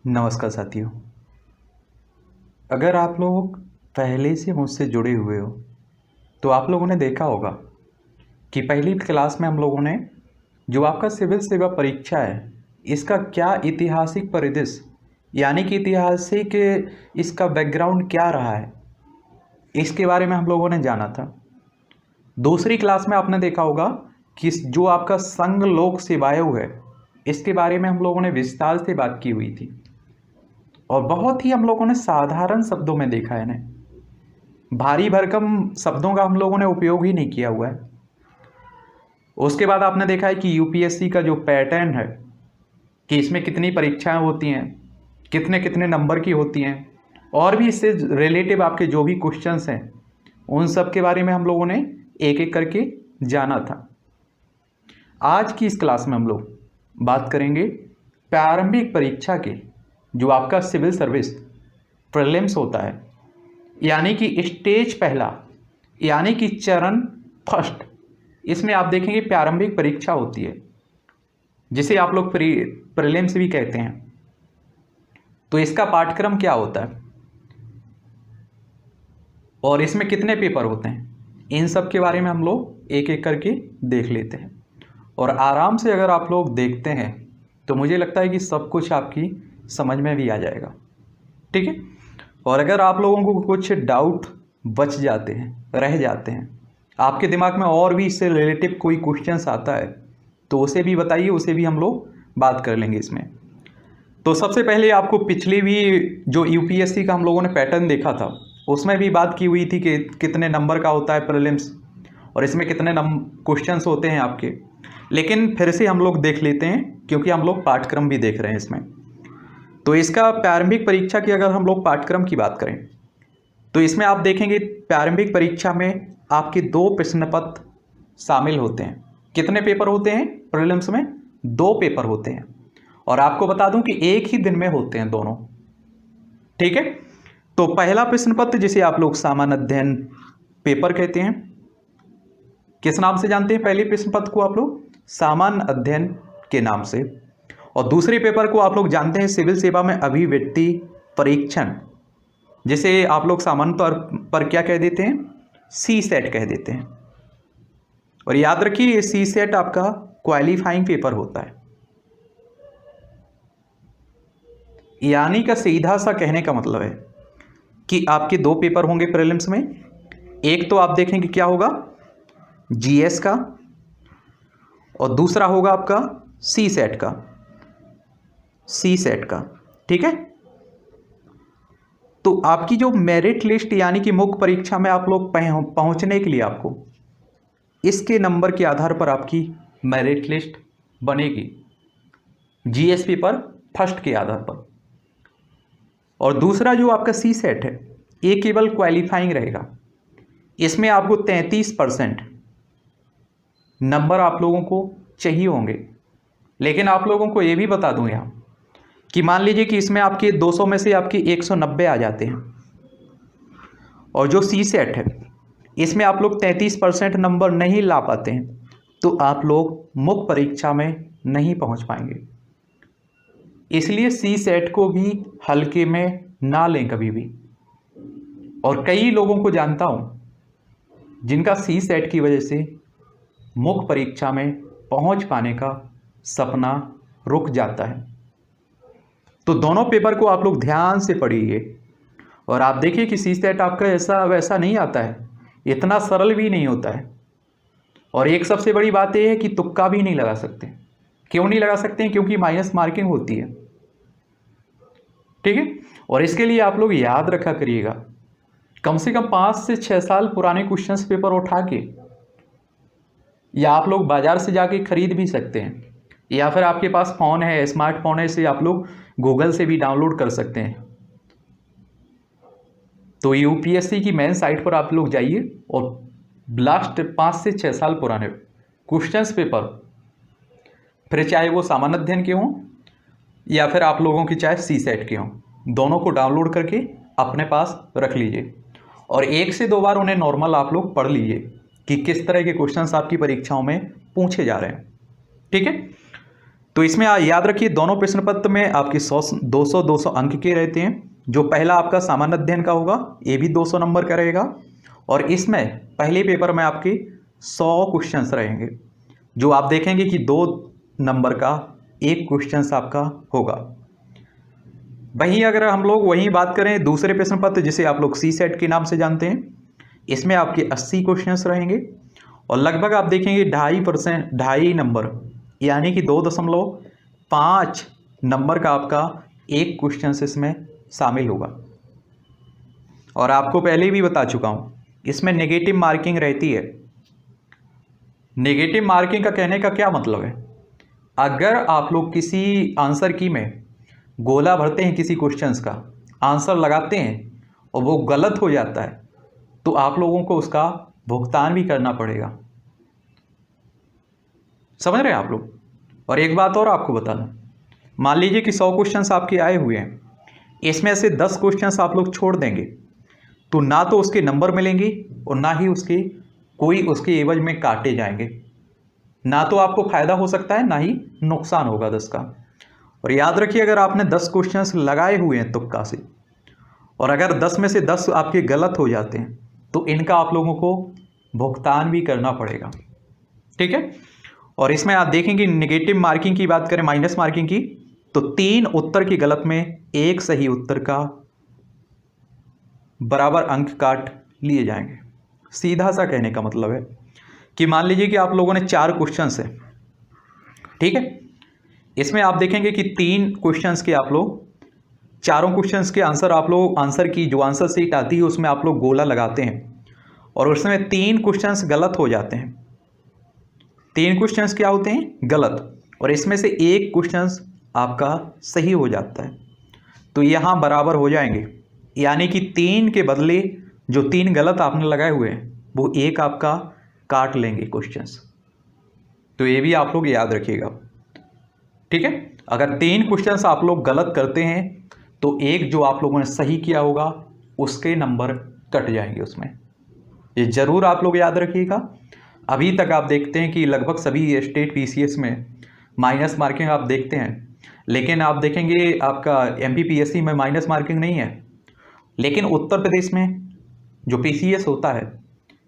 नमस्कार साथियों। अगर आप लोग पहले से मुझसे जुड़े हुए हो तो आप लोगों ने देखा होगा कि पहली क्लास में हम लोगों ने जो आपका सिविल सेवा परीक्षा है इसका क्या ऐतिहासिक परिदृश्य यानी कि ऐतिहासिक इसका बैकग्राउंड क्या रहा है इसके बारे में हम लोगों ने जाना था। दूसरी क्लास में आपने देखा होगा कि जो आपका संघ लोक सेवायोग है इसके बारे में हम लोगों ने विस्तार से बात की हुई थी और बहुत ही हम लोगों ने साधारण शब्दों में देखा है इन्हें। भारी भरकम शब्दों का हम लोगों ने उपयोग ही नहीं किया हुआ है। उसके बाद आपने देखा है कि यूपीएससी का जो पैटर्न है कि इसमें कितनी परीक्षाएं होती हैं, कितने कितने नंबर की होती हैं और भी इससे रिलेटिव आपके जो भी क्वेश्चंस हैं उन सब के बारे में हम लोगों ने एक एक करके जाना था। आज की इस क्लास में हम लोग बात करेंगे प्रारंभिक परीक्षा के जो आपका सिविल सर्विस प्रीलिम्स होता है यानी कि स्टेज पहला यानी कि चरण फर्स्ट। इसमें आप देखेंगे प्रारंभिक परीक्षा होती है जिसे आप लोग प्रीलिम्स भी कहते हैं। तो इसका पाठ्यक्रम क्या होता है और इसमें कितने पेपर होते हैं इन सब के बारे में हम लोग एक एक करके देख लेते हैं और आराम से अगर आप लोग देखते हैं तो मुझे लगता है कि सब कुछ आपकी समझ में भी आ जाएगा। ठीक है। और अगर आप लोगों को कुछ डाउट बच जाते हैं, रह जाते हैं, आपके दिमाग में और भी इससे रिलेटिव कोई क्वेश्चंस आता है तो उसे भी बताइए, उसे भी हम लोग बात कर लेंगे इसमें। तो सबसे पहले आपको पिछली भी जो यूपीएससी का हम लोगों ने पैटर्न देखा था उसमें भी बात की हुई थी कि कितने नंबर का होता है प्रीलिम्स और इसमें कितने क्वेश्चंस होते हैं आपके। लेकिन फिर से हम लोग देख लेते हैं क्योंकि हम लोग पाठ्यक्रम भी देख रहे हैं इसमें। तो इसका प्रारंभिक परीक्षा की अगर हम लोग पाठ्यक्रम की बात करें तो इसमें आप देखेंगे प्रारंभिक परीक्षा में आपके 2 प्रश्न पत्र शामिल होते हैं। कितने पेपर होते हैं प्रीलिम्स में? 2 पेपर होते हैं और आपको बता दूं कि एक ही दिन में होते हैं दोनों। ठीक है। तो पहला प्रश्न पत्र जिसे आप लोग सामान्य अध्ययन पेपर कहते हैं, किस नाम से जानते हैं पहले प्रश्न पत्र को आप लोग? सामान्य अध्ययन के नाम से। और दूसरे पेपर को आप लोग जानते हैं सिविल सेवा में अभिव्यक्ति परीक्षण, जिसे आप लोग सामान्य तौर पर क्या कह देते हैं? सी सेट कह देते हैं। और याद रखिए ये सी सेट आपका क्वालिफाइंग पेपर होता है। यानी का सीधा सा कहने का मतलब है कि आपके 2 पेपर होंगे प्रीलिम्स में। एक तो आप देखेंगे क्या होगा जीएस का और दूसरा होगा आपका सी सेट का। ठीक है। तो आपकी जो मेरिट लिस्ट यानी कि मुख्य परीक्षा में आप लोग पहुंचने के लिए आपको इसके नंबर के आधार पर आपकी मेरिट लिस्ट बनेगी जीएस पेपर फर्स्ट के आधार पर। और दूसरा जो आपका सी सेट है ये केवल क्वालिफाइंग रहेगा। इसमें आपको 33% नंबर आप लोगों को चाहिए होंगे। लेकिन आप लोगों को ये भी बता दूं यहाँ कि मान लीजिए कि इसमें आपके 200 में से आपके 190 आ जाते हैं और जो सी सेट है इसमें आप लोग 33% नंबर नहीं ला पाते हैं तो आप लोग मुख्य परीक्षा में नहीं पहुंच पाएंगे। इसलिए सी सेट को भी हल्के में ना लें कभी भी। और कई लोगों को जानता हूं जिनका सी सेट की वजह से मुख्य परीक्षा में पहुंच पाने का सपना रुक जाता है। तो दोनों पेपर को आप लोग ध्यान से पढ़िए और आप देखिए कि सी सेट आपका ऐसा वैसा नहीं आता है, इतना सरल भी नहीं होता है। और एक सबसे बड़ी बात यह है कि तुक्का भी नहीं लगा सकते। क्यों नहीं लगा सकते हैं? क्योंकि माइनस मार्किंग होती है। ठीक है। और इसके लिए आप लोग याद रखा करिएगा कम से कम 5 से 6 साल पुराने क्वेश्चंस पेपर उठा के, या आप लोग बाजार से जाके खरीद भी सकते हैं, या फिर आपके पास फ़ोन है, स्मार्टफोन है, इसे आप लोग गूगल से भी डाउनलोड कर सकते हैं। तो यूपीएससी की मेन साइट पर आप लोग जाइए और लास्ट 5 से 6 साल पुराने क्वेश्चंस पेपर, फिर चाहे वो सामान्य अध्ययन के हों या फिर आप लोगों की चाहे सी सेट के हों, दोनों को डाउनलोड करके अपने पास रख लीजिए और 1 से 2 बार उन्हें नॉर्मल आप लोग पढ़ लीजिए कि किस तरह के क्वेश्चंस आपकी परीक्षाओं में पूछे जा रहे हैं। ठीक है। तो इसमें याद रखिए दोनों प्रश्न पत्र में आपके 200 अंक के रहते हैं। जो पहला आपका सामान्य अध्ययन का होगा ये भी 200 नंबर का रहेगा, और इसमें पहले पेपर में आपके 100 क्वेश्चंस रहेंगे, जो आप देखेंगे कि 2 नंबर का एक क्वेश्चंस आपका होगा। वहीं अगर हम लोग वहीं बात करें दूसरे प्रश्न पत्र जिसे आप लोग सी सेट के नाम से जानते हैं, इसमें आपके 80 क्वेश्चंस रहेंगे, और लगभग आप देखेंगे 2.5 नंबर यानी कि 2.5 नंबर का आपका एक क्वेश्चन इसमें शामिल होगा। और आपको पहले भी बता चुका हूँ इसमें नेगेटिव मार्किंग रहती है। नेगेटिव मार्किंग का कहने का क्या मतलब है, अगर आप लोग किसी आंसर की में गोला भरते हैं, किसी क्वेश्चंस का आंसर लगाते हैं और वो गलत हो जाता है, तो आप लोगों को उसका भुगतान भी करना पड़ेगा। समझ रहे हैं आप लोग। और एक बात और आपको बताना, मान लीजिए कि 100 क्वेश्चंस आपके आए हुए हैं, इसमें से 10 क्वेश्चंस आप लोग छोड़ देंगे, तो ना तो उसके नंबर मिलेंगे और ना ही उसके एवज में काटे जाएंगे। ना तो आपको फायदा हो सकता है, ना ही नुकसान होगा 10 का। और याद रखिए अगर आपने 10 क्वेश्चंस लगाए हुए हैं तुक्का से, और अगर 10 में से 10 आपके गलत हो जाते हैं, तो इनका आप लोगों को भुगतान भी करना पड़ेगा। ठीक है। और इसमें आप देखेंगे नेगेटिव मार्किंग की बात करें, माइनस मार्किंग की, तो 3 उत्तर की गलत में 1 सही उत्तर का बराबर अंक काट लिए जाएंगे। सीधा सा कहने का मतलब है कि मान लीजिए कि आप लोगों ने 4 क्वेश्चंस है, ठीक है, इसमें आप देखेंगे कि 3 क्वेश्चंस के आप लोग, चारों क्वेश्चंस के आंसर आप लोग, आंसर की जो आंसर शीट आती है उसमें आप लोग गोला लगाते हैं, और उसमें 3 क्वेश्चंस गलत हो जाते हैं। 3 क्वेश्चंस क्या होते हैं, गलत, और इसमें से 1 क्वेश्चंस आपका सही हो जाता है, तो यहाँ बराबर हो जाएंगे। यानी कि 3 के बदले जो 3 गलत आपने लगाए हुए हैं वो 1 आपका काट लेंगे क्वेश्चंस। तो ये भी आप लोग याद रखिएगा। ठीक है। अगर 3 क्वेश्चंस आप लोग गलत करते हैं तो 1 जो आप लोगों ने सही किया होगा उसके नंबर कट जाएंगे उसमें। ये ज़रूर आप लोग याद रखिएगा। अभी तक आप देखते हैं कि लगभग सभी स्टेट पीसीएस में माइनस मार्किंग आप देखते हैं, लेकिन आप देखेंगे आपका एमपीपीएससी में माइनस मार्किंग नहीं है। लेकिन उत्तर प्रदेश में जो पीसीएस होता है,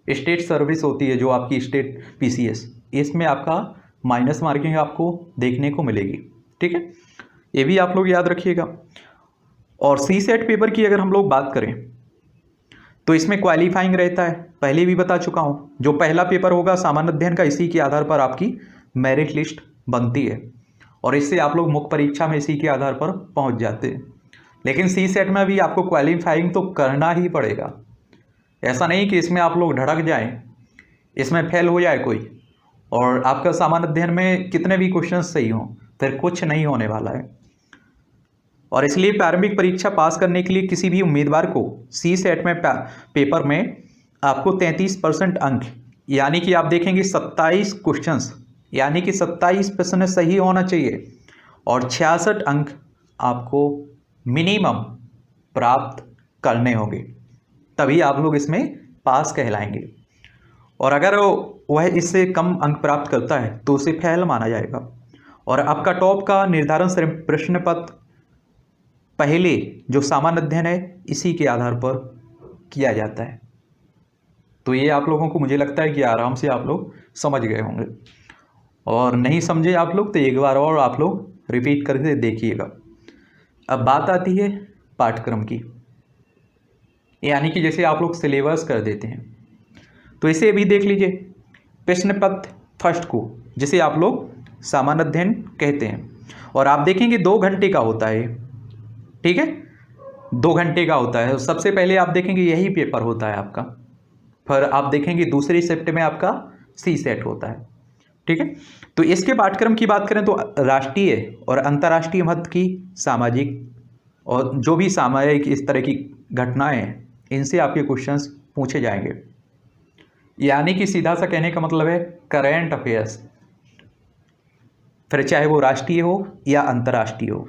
स्टेट सर्विस होती है जो आपकी स्टेट पीसीएस, इसमें आपका माइनस मार्किंग आपको देखने को मिलेगी। ठीक है, ये भी आप लोग याद रखिएगा। और सी सेट पेपर की अगर हम लोग बात करें तो इसमें क्वालिफाइंग रहता है, पहले भी बता चुका हूँ। जो पहला पेपर होगा सामान्य अध्ययन का, इसी के आधार पर आपकी मेरिट लिस्ट बनती है और इससे आप लोग मुख्य परीक्षा में इसी के आधार पर पहुँच जाते हैं। लेकिन सी सेट में भी आपको क्वालिफाइंग तो करना ही पड़ेगा। ऐसा नहीं कि इसमें आप लोग धड़क जाएं, इसमें फेल हो जाए कोई और आपका सामान्य अध्ययन में कितने भी क्वेश्चन सही हों, फिर कुछ नहीं होने वाला है। और इसलिए प्रारंभिक परीक्षा पास करने के लिए किसी भी उम्मीदवार को सी सेट में पेपर में आपको 33% अंक, यानी कि आप देखेंगे 27 क्वेश्चंस, यानी कि 27 प्रश्न सही होना चाहिए और 66 अंक आपको मिनिमम प्राप्त करने होंगे, तभी आप लोग इसमें पास कहलाएंगे। और अगर वह इससे कम अंक प्राप्त करता है तो उसे फेल माना जाएगा। और आपका टॉप का निर्धारण प्रश्न पत्र पहले जो सामान्य अध्ययन है इसी के आधार पर किया जाता है। तो ये आप लोगों को मुझे लगता है कि आराम से आप लोग समझ गए होंगे, और नहीं समझे आप लोग तो एक बार और आप लोग रिपीट करके देखिएगा। अब बात आती है पाठ्यक्रम की, यानी कि जैसे आप लोग सिलेबस कर देते हैं, तो इसे भी देख लीजिए। प्रश्न पत्र फर्स्ट को जिसे आप लोग सामान्य अध्ययन कहते हैं, और आप देखेंगे 2 घंटे का होता है। ठीक है, 2 घंटे का होता है। सबसे पहले आप देखेंगे यही पेपर होता है आपका, फिर आप देखेंगे दूसरी शिफ्ट में आपका सी सेट होता है। ठीक है, तो इसके पाठ्यक्रम की बात करें तो राष्ट्रीय और अंतर्राष्ट्रीय महत्व की सामाजिक और जो भी सामाजिक इस तरह की घटनाएं हैं, इनसे आपके क्वेश्चंस पूछे जाएंगे। यानी कि सीधा सा कहने का मतलब है करेंट अफेयर्स, फिर चाहे वो राष्ट्रीय हो या अंतर्राष्ट्रीय हो।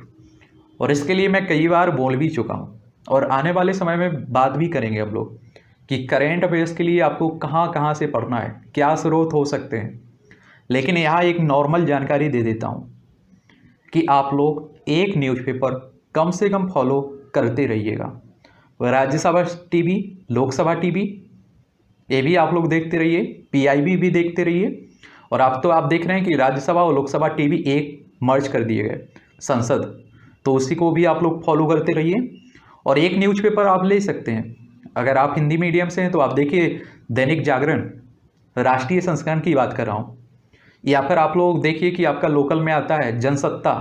और इसके लिए मैं कई बार बोल भी चुका हूँ और आने वाले समय में बात भी करेंगे हम लोग कि करेंट अफेयर्स के लिए आपको कहाँ कहाँ से पढ़ना है, क्या स्रोत हो सकते हैं। लेकिन यहाँ एक नॉर्मल जानकारी दे देता हूँ कि आप लोग एक न्यूज़पेपर कम से कम फॉलो करते रहिएगा। राज्यसभा टीवी, लोकसभा टीवी, ये भी आप लोग देखते रहिए, पीआईबी भी देखते रहिए। और आप देख रहे हैं कि राज्यसभा और लोकसभा टीवी एक मर्ज कर दिए गए संसद, तो उसी को भी आप लोग फॉलो करते रहिए। और एक न्यूज़पेपर आप ले सकते हैं, अगर आप हिंदी मीडियम से हैं तो आप देखिए दैनिक जागरण, राष्ट्रीय संस्करण की बात कर रहा हूँ, या फिर आप लोग देखिए कि आपका लोकल में आता है जनसत्ता,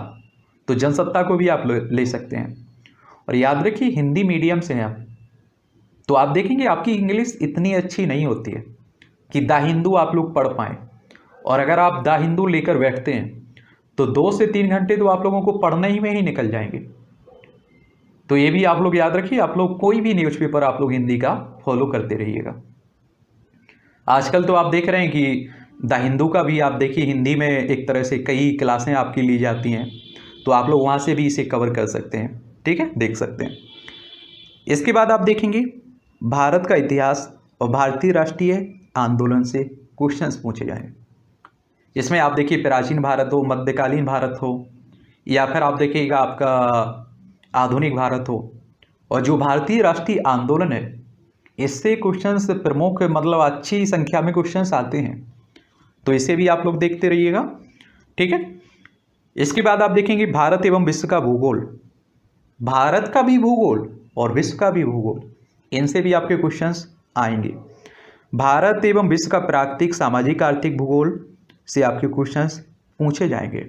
तो जनसत्ता को भी आप ले सकते हैं। और याद रखिए हिंदी मीडियम से हैं आप, तो आप देखेंगे आपकी इंग्लिश इतनी अच्छी नहीं होती है कि द हिंदू आप लोग पढ़ पाएँ। और अगर आप द हिंदू लेकर बैठते हैं तो 2 से 3 घंटे तो आप लोगों को पढ़ने ही में ही निकल जाएंगे। तो ये भी आप लोग याद रखिए, आप लोग कोई भी न्यूज़पेपर आप लोग हिंदी का फॉलो करते रहिएगा। आजकल तो आप देख रहे हैं कि द हिंदू का भी आप देखिए हिंदी में एक तरह से कई क्लासें आपकी ली जाती हैं, तो आप लोग वहाँ से भी इसे कवर कर सकते हैं, ठीक है, देख सकते हैं। इसके बाद आप देखेंगे भारत का इतिहास और भारतीय राष्ट्रीय आंदोलन से क्वेश्चंस पूछे जाएं। इसमें आप देखिए प्राचीन भारत हो, मध्यकालीन भारत हो, या फिर आप देखिएगा आपका आधुनिक भारत हो, और जो भारतीय राष्ट्रीय आंदोलन है इससे क्वेश्चंस प्रमुख, मतलब अच्छी संख्या में क्वेश्चंस आते हैं, तो इसे भी आप लोग देखते रहिएगा, ठीक है। इसके बाद आप देखेंगे भारत एवं विश्व का भूगोल, भारत का भी भूगोल और विश्व का भी भूगोल, इनसे भी आपके क्वेश्चंस आएंगे। भारत एवं विश्व का प्राकृतिक, सामाजिक, आर्थिक भूगोल से आपके क्वेश्चंस पूछे जाएंगे।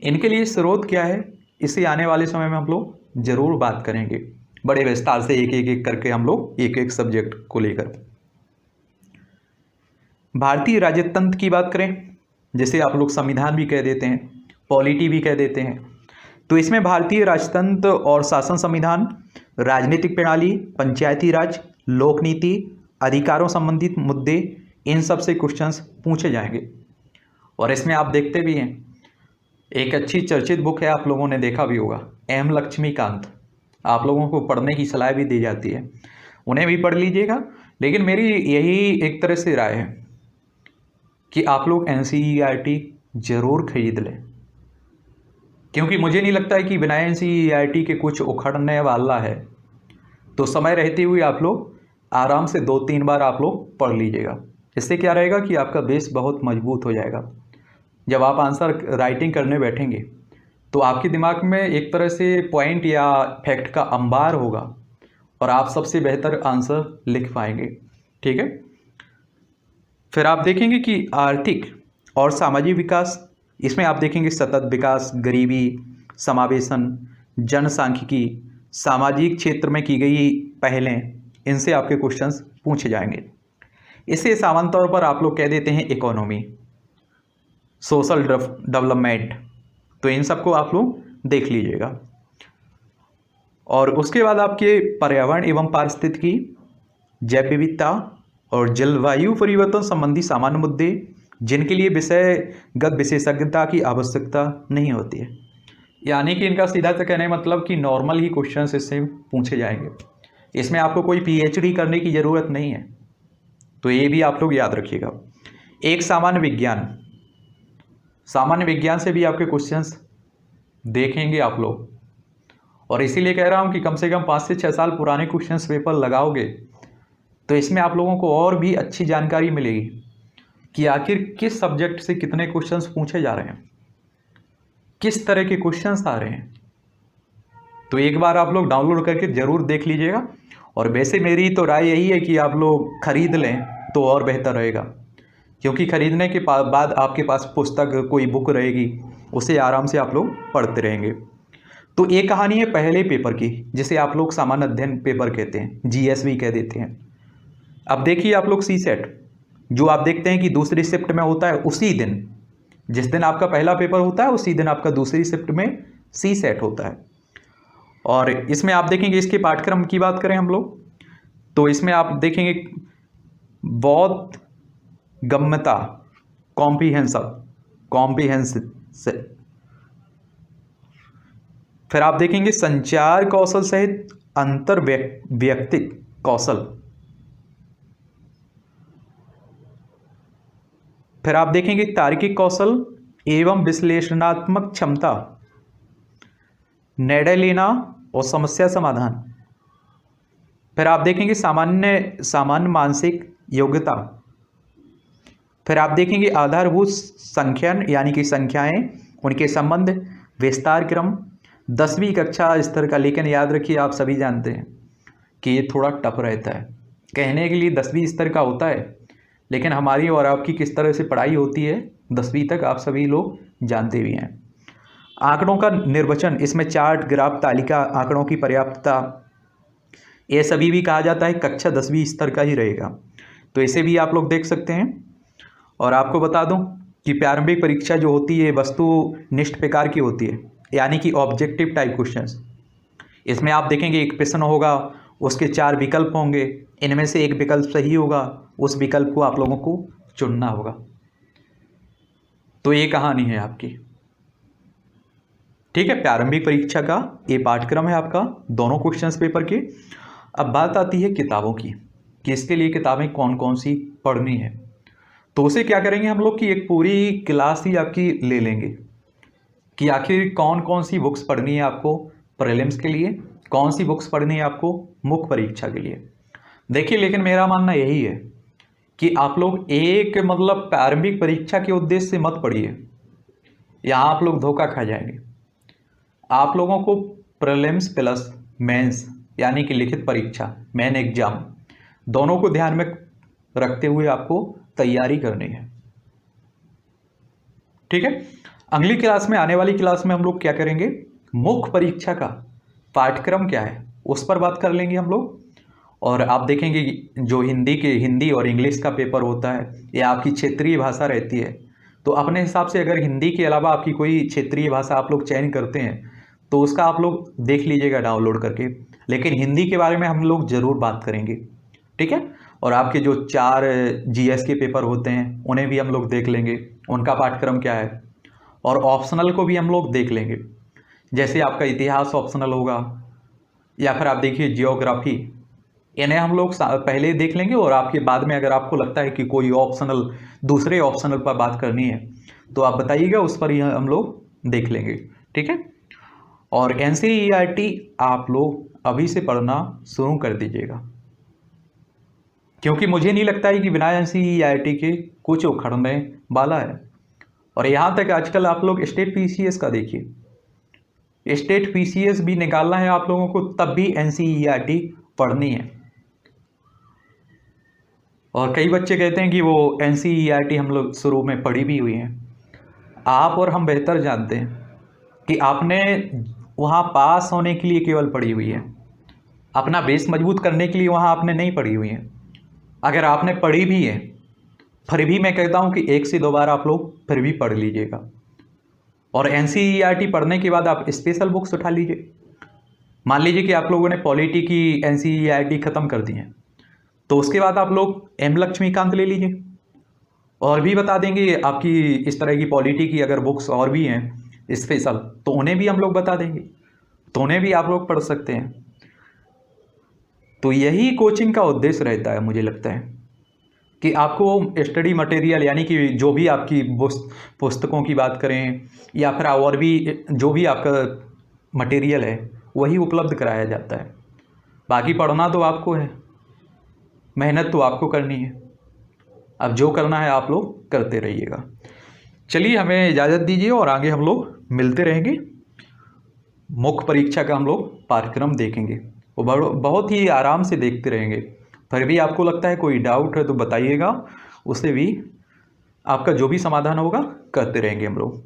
इनके लिए स्रोत क्या है, इसे आने वाले समय में हम लोग जरूर बात करेंगे, बड़े विस्तार से एक करके हम लोग एक सब्जेक्ट को लेकर। भारतीय राजतंत्र की बात करें, जिसे आप लोग संविधान भी कह देते हैं, पॉलिटी भी कह देते हैं, तो इसमें भारतीय राजतंत्र और शासन संविधान, राजनीतिक प्रणाली, पंचायती राज, लोक नीति, अधिकारों संबंधित मुद्दे, इन सब से क्वेश्चंस पूछे जाएंगे। और इसमें आप देखते भी हैं एक अच्छी चर्चित बुक है, आप लोगों ने देखा भी होगा, एम लक्ष्मीकांत, आप लोगों को पढ़ने की सलाह भी दी जाती है, उन्हें भी पढ़ लीजिएगा। लेकिन मेरी यही एक तरह से राय है कि आप लोग NCERT जरूर खरीद लें, क्योंकि मुझे नहीं लगता है कि बिना NCERT के कुछ उखड़ने वाला है। तो समय रहते हुए आप लोग आराम से 2-3 बार आप लोग पढ़ लीजिएगा। इससे क्या रहेगा कि आपका बेस बहुत मजबूत हो जाएगा। जब आप आंसर राइटिंग करने बैठेंगे तो आपके दिमाग में एक तरह से पॉइंट या फैक्ट का अंबार होगा और आप सबसे बेहतर आंसर लिख पाएंगे, ठीक है। फिर आप देखेंगे कि आर्थिक और सामाजिक विकास, इसमें आप देखेंगे सतत विकास, गरीबी, समावेशन, जनसांख्यिकी, सामाजिक क्षेत्र में की गई पहलें, इनसे आपके क्वेश्चंस पूछे जाएंगे। इसे सामान्य तौर पर आप लोग कह देते हैं इकोनॉमी, सोशल डेवलपमेंट, तो इन सबको आप लोग देख लीजिएगा। और उसके बाद आपके पर्यावरण एवं पारिस्थितिकी, जैव विविधता और जलवायु परिवर्तन संबंधी सामान्य मुद्दे, जिनके लिए विषयगत विशेषज्ञता की आवश्यकता नहीं होती है, यानी कि इनका सीधा से कहने मतलब कि नॉर्मल ही क्वेश्चंस इससे पूछे जाएंगे। इसमें आपको कोई PhD करने की ज़रूरत नहीं है, तो ये भी आप लोग याद रखिएगा। एक सामान्य विज्ञान से भी आपके क्वेश्चंस देखेंगे आप लोग, और इसीलिए कह रहा हूँ कि कम से कम 5 से 6 साल पुराने क्वेश्चंस पेपर लगाओगे तो इसमें आप लोगों को और भी अच्छी जानकारी मिलेगी कि आखिर किस सब्जेक्ट से कितने क्वेश्चंस पूछे जा रहे हैं, किस तरह के क्वेश्चंस आ रहे हैं। तो एक बार आप लोग डाउनलोड करके ज़रूर देख लीजिएगा। और वैसे मेरी तो राय यही है कि आप लोग खरीद लें तो और बेहतर रहेगा, क्योंकि खरीदने के बाद आपके पास पुस्तक, कोई बुक रहेगी, उसे आराम से आप लोग पढ़ते रहेंगे। तो एक कहानी है पहले पेपर की, जिसे आप लोग सामान्य अध्ययन पेपर कहते हैं, GS भी कह देते हैं। अब देखिए आप लोग CSET, जो आप देखते हैं कि दूसरी शिफ्ट में होता है, उसी दिन जिस दिन आपका पहला पेपर होता है उसी दिन आपका दूसरी शिफ्ट में CSET होता है। और इसमें आप देखेंगे, इसके पाठ्यक्रम की बात करें हम लोग, तो इसमें आप देखेंगे बौद्ध गम्यता, कॉम्प्रिहेंसिव, फिर आप देखेंगे संचार कौशल सहित अंतर व्यक्तिक कौशल, फिर आप देखेंगे तार्किक कौशल एवं विश्लेषणात्मक क्षमता, निर्णय लेना और समस्या समाधान। फिर आप देखेंगे सामान्य मानसिक योग्यता। फिर आप देखेंगे आधारभूत संख्यन यानी कि संख्याएं, उनके संबंध, विस्तार क्रम, 10वीं कक्षा स्तर का। लेकिन याद रखिए, आप सभी जानते हैं कि ये थोड़ा टफ रहता है। कहने के लिए 10वीं स्तर का होता है, लेकिन हमारी और आपकी किस तरह से पढ़ाई होती है 10वीं तक आप सभी लोग जानते भी हैं। आंकड़ों का निर्वचन, इसमें चार्ट, ग्राफ, तालिका, आंकड़ों की पर्याप्तता, ये सभी भी कहा जाता है कक्षा 10वीं स्तर का ही रहेगा। तो इसे भी आप लोग देख सकते हैं। और आपको बता दूं कि प्रारंभिक परीक्षा जो होती है वस्तुनिष्ठ प्रकार की होती है, यानी कि ऑब्जेक्टिव टाइप क्वेश्चंस। इसमें आप देखेंगे एक प्रश्न होगा, उसके 4 विकल्प होंगे, इनमें से एक विकल्प सही होगा, उस विकल्प को आप लोगों को चुनना होगा। तो ये कहानी है आपकी, ठीक है। प्रारंभिक परीक्षा का ये पाठ्यक्रम है आपका, दोनों क्वेश्चंस पेपर के। अब बात आती है किताबों की कि इसके लिए किताबें कौन कौन सी पढ़नी है। तो उसे क्या करेंगे हम लोग कि एक पूरी क्लास ही आपकी ले लेंगे कि आखिर कौन कौन सी बुक्स पढ़नी है आपको प्रीलिम्स के लिए, कौन सी बुक्स पढ़नी है आपको मुख्य परीक्षा के लिए। देखिए, लेकिन मेरा मानना यही है कि आप लोग एक मतलब प्रारंभिक परीक्षा के उद्देश्य से मत पढ़िए, यहाँ आप लोग धोखा खा जाएंगे। आप लोगों को प्रीलिम्स प्लस मेंस यानी कि लिखित परीक्षा, मेन एग्जाम, दोनों को ध्यान में रखते हुए आपको तैयारी करनी है, ठीक है। अगली क्लास में, आने वाली क्लास में हम लोग क्या करेंगे, मुख्य परीक्षा का पाठ्यक्रम क्या है उस पर बात कर लेंगे हम लोग। और आप देखेंगे जो हिंदी और इंग्लिश का पेपर होता है, या आपकी क्षेत्रीय भाषा रहती है, तो अपने हिसाब से अगर हिंदी के अलावा आपकी कोई क्षेत्रीय भाषा आप लोग चयन करते हैं तो उसका आप लोग देख लीजिएगा डाउनलोड करके। लेकिन हिंदी के बारे में हम लोग ज़रूर बात करेंगे, ठीक है। और आपके जो 4 जीएस के पेपर होते हैं उन्हें भी हम लोग देख लेंगे, उनका पाठ्यक्रम क्या है। और ऑप्शनल को भी हम लोग देख लेंगे, जैसे आपका इतिहास ऑप्शनल होगा, या फिर आप देखिए जियोग्राफी, इन्हें हम लोग पहले देख लेंगे। और आपके बाद में अगर आपको लगता है कि कोई ऑप्शनल, दूसरे ऑप्शनल पर बात करनी है तो आप बताइएगा, उस पर ही हम लोग देख लेंगे, ठीक है। और एनसीईआरटी आप लोग अभी से पढ़ना शुरू कर दीजिएगा, क्योंकि मुझे नहीं लगता है कि बिना एनसीईआरटी के कुछ उखड़ने वाला है। और यहाँ तक आजकल आप लोग स्टेट पीसीएस का देखिए, स्टेट पीसीएस भी निकालना है आप लोगों को, तब भी एनसीईआरटी पढ़नी है। और कई बच्चे कहते हैं कि वो एनसीईआरटी हम लोग शुरू में पढ़ी भी हुई हैं। आप और हम बेहतर जानते हैं कि आपने वहाँ पास होने के लिए केवल पढ़ी हुई है, अपना बेस मजबूत करने के लिए वहाँ आपने नहीं पढ़ी हुई है। अगर आपने पढ़ी भी है, फिर भी मैं कहता हूँ कि 1 से 2 बार आप लोग फिर भी पढ़ लीजिएगा। और एनसीईआरटी पढ़ने के बाद आप स्पेशल बुक्स उठा लीजिए। मान लीजिए कि आप लोगों ने पॉलिटी की एनसीईआरटी ख़त्म कर दी है, तो उसके बाद आप लोग एम लक्ष्मीकांत ले लीजिए। और भी बता देंगे आपकी इस तरह की पॉलिटी की अगर बुक्स और भी हैं स्पेशल, तो उन्हें भी हम लोग बता देंगे, तो उन्हें भी आप लोग पढ़ सकते हैं। तो यही कोचिंग का उद्देश्य रहता है, मुझे लगता है कि आपको स्टडी मटेरियल यानी कि जो भी आपकी पुस्तकों की बात करें या फिर और भी जो भी आपका मटेरियल है वही उपलब्ध कराया जाता है। बाकी पढ़ना तो आपको है, मेहनत तो आपको करनी है। अब जो करना है आप लोग करते रहिएगा। चलिए, हमें इजाज़त दीजिए और आगे हम लोग मिलते रहेंगे। मुख्य परीक्षा का हम लोग पाठ्यक्रम देखेंगे, वो बहुत ही आराम से देखते रहेंगे। फिर भी आपको लगता है कोई डाउट है तो बताइएगा, उससे भी आपका जो भी समाधान होगा करते रहेंगे हम लोग।